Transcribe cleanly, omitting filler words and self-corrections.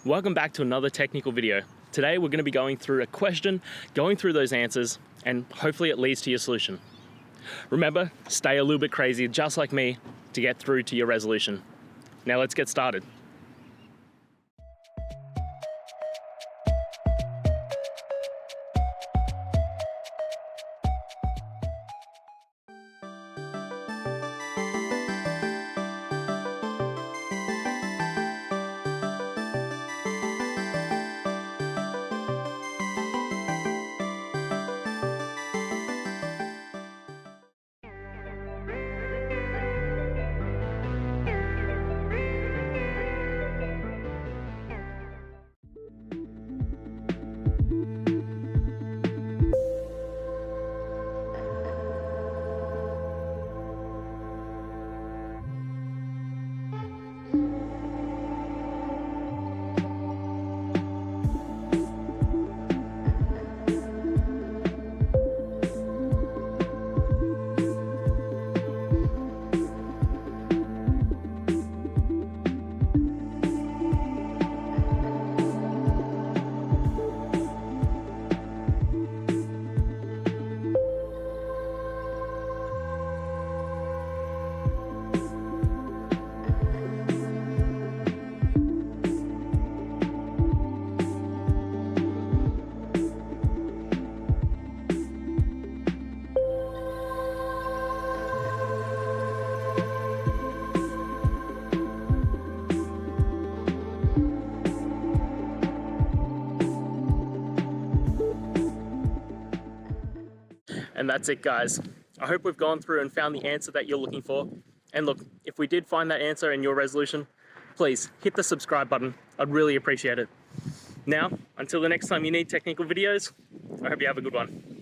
Welcome back to another technical video. Today we're going to be going through a question, going through those answers, and hopefully it leads to your solution. Remember, stay a little bit crazy, just like me, to get through to your resolution. Now let's get started. And that's it, guys. I hope we've gone through and found the answer that you're looking for. And look, if we did find that answer in your resolution, please hit the subscribe button. I'd really appreciate it. Now, until the next time you need technical videos, I hope you have a good one.